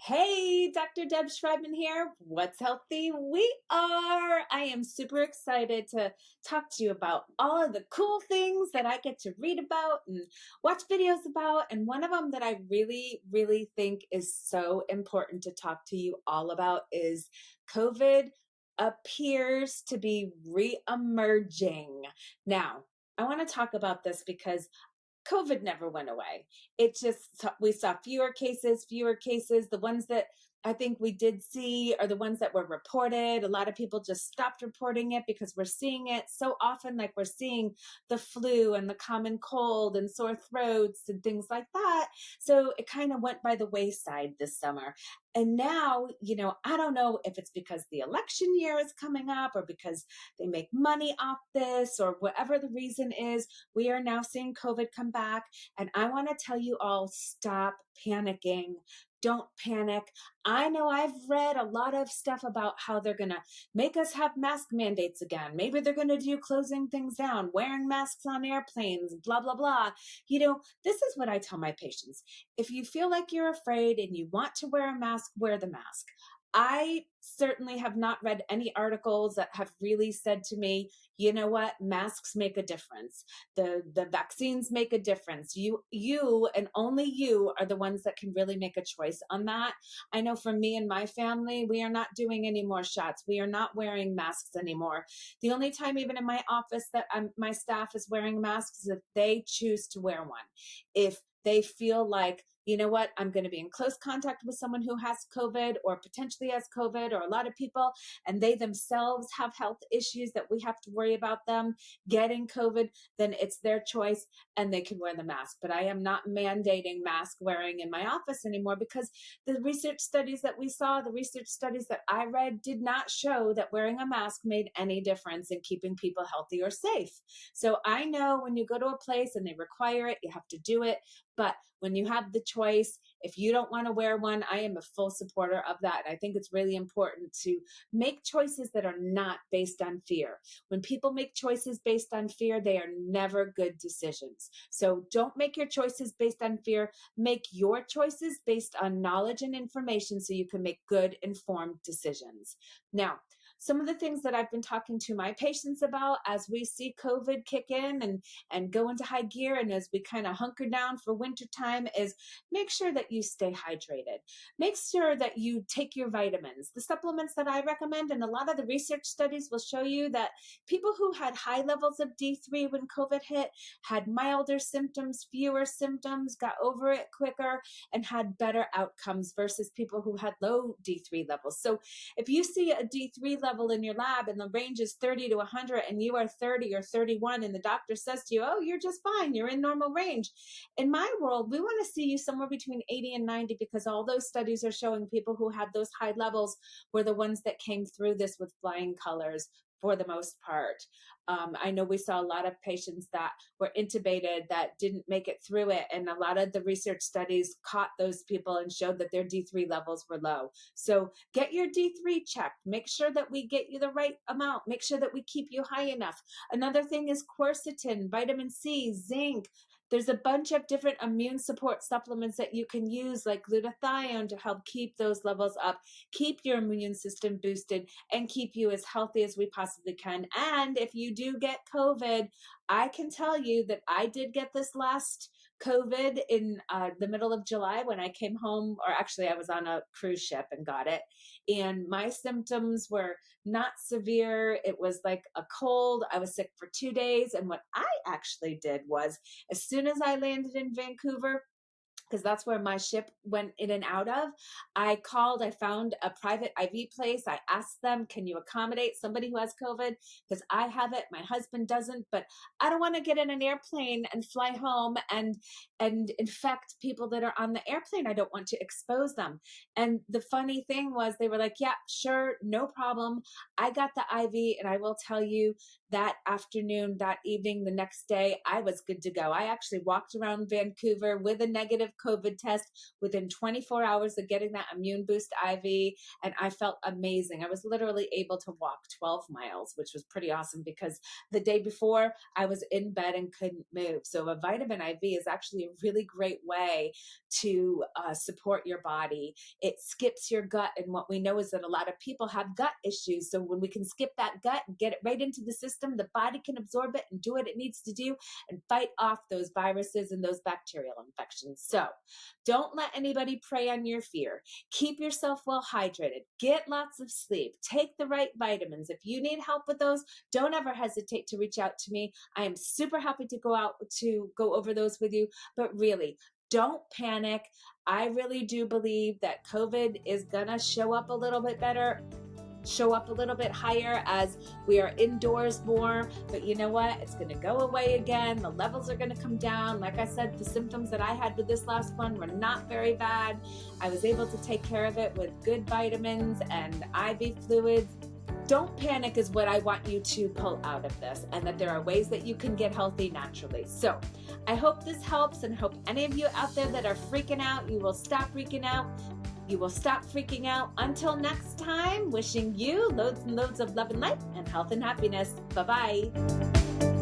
Hey, Dr. Deb Schreiben here. What's healthy? We are. I am super excited to talk to you about all of the cool things that I get to read about and watch videos about. And one of them that I really, really think is so important to talk to you all about is COVID appears to be re-emerging. Now, I want to talk about this because COVID never went away. It just, we saw fewer cases, fewer cases. The ones that I think we did see are the ones that were reported. A lot of people just stopped reporting it because we're seeing it so often, like we're seeing the flu and the common cold and sore throats and things like that. So it kind of went by the wayside this summer. And now, I don't know if it's because the election year is coming up or because they make money off this or whatever the reason is, we are now seeing COVID come back. And I want to tell you all, stop panicking. Don't panic. I know I've read a lot of stuff about how they're going to make us have mask mandates again. Maybe they're going to do closing things down, wearing masks on airplanes, blah, blah, blah. This is what I tell my patients. If you feel like you're afraid and you want to wear a mask, wear the mask. I certainly have not read any articles that have really said to me, you know what, masks make a difference. The vaccines make a difference. You and only you are the ones that can really make a choice on that. I know for me and my family, we are not doing any more shots. We are not wearing masks anymore. The only time even in my office that my staff is wearing masks is if they choose to wear one. If they feel like, you know what, I'm going to be in close contact with someone who has COVID or potentially has COVID or a lot of people, and they themselves have health issues that we have to worry about them getting COVID, then it's their choice and they can wear the mask. But I am not mandating mask wearing in my office anymore because the research studies that we saw, the research studies that I read did not show that wearing a mask made any difference in keeping people healthy or safe. So I know when you go to a place and they require it, you have to do it. But when you have the choice, if you don't want to wear one, I am a full supporter of that. I think it's really important to make choices that are not based on fear. When people make choices based on fear, they are never good decisions. So don't make your choices based on fear. Make your choices based on knowledge and information so you can make good, informed decisions. Now, some of the things that I've been talking to my patients about as we see COVID kick in and go into high gear and as we kind of hunker down for winter time is make sure that you stay hydrated. Make sure that you take your vitamins. The supplements that I recommend, and a lot of the research studies will show you that people who had high levels of D3 when COVID hit had milder symptoms, fewer symptoms, got over it quicker, and had better outcomes versus people who had low D3 levels. So if you see a D3 level in your lab and the range is 30 to 100 and you are 30 or 31 and the doctor says to you, oh, you're just fine, you're in normal range. In my world, we want to see you somewhere between 80 and 90 because all those studies are showing people who had those high levels were the ones that came through this with flying colors for the most part. I know we saw a lot of patients that were intubated that didn't make it through it. And a lot of the research studies caught those people and showed that their D3 levels were low. So get your D3 checked. Make sure that we get you the right amount. Make sure that we keep you high enough. Another thing is quercetin, vitamin C, zinc. There's a bunch of different immune support supplements that you can use, like glutathione, to help keep those levels up, keep your immune system boosted, and keep you as healthy as we possibly can. And if you do get COVID, I can tell you that I did get this last COVID in the middle of July when I came home, or actually I was on a cruise ship and got it. And my symptoms were not severe. It was like a cold. I was sick for 2 days. And what I actually did was, as soon as I landed in Vancouver, because that's where my ship went in and out of, I called, I found a private IV place. I asked them, can you accommodate somebody who has COVID? Because I have it, my husband doesn't, but I don't want to get in an airplane and fly home and infect people that are on the airplane. I don't want to expose them. And the funny thing was they were like, yeah, sure, no problem. I got the IV, and I will tell you that afternoon, that evening, the next day, I was good to go. I actually walked around Vancouver with a negative COVID test within 24 hours of getting that immune boost IV, and I felt amazing. I was literally able to walk 12 miles, which was pretty awesome because the day before I was in bed and couldn't move. So a vitamin IV is actually a really great way to support your body. It skips your gut. And what we know is that a lot of people have gut issues. So when we can skip that gut and get it right into the system, the body can absorb it and do what it needs to do and fight off those viruses and those bacterial infections. So don't let anybody prey on your fear. Keep yourself well hydrated. Get lots of sleep. Take the right vitamins. If you need help with those, don't ever hesitate to reach out to me. I am super happy to go over those with you. But really, don't panic. I really do believe that COVID is going to show up a little bit better, show up a little bit higher as we are indoors more. But you know what? It's going to go away again. The levels are going to come down. Like I said, the symptoms that I had with this last one were not very bad. I was able to take care of it with good vitamins and IV fluids. Don't panic is what I want you to pull out of this, and that there are ways that you can get healthy naturally. So I hope this helps, and hope any of you out there that are freaking out, you will stop freaking out. You will stop freaking out. Until next time, wishing you loads and loads of love and life and health and happiness. Bye-bye.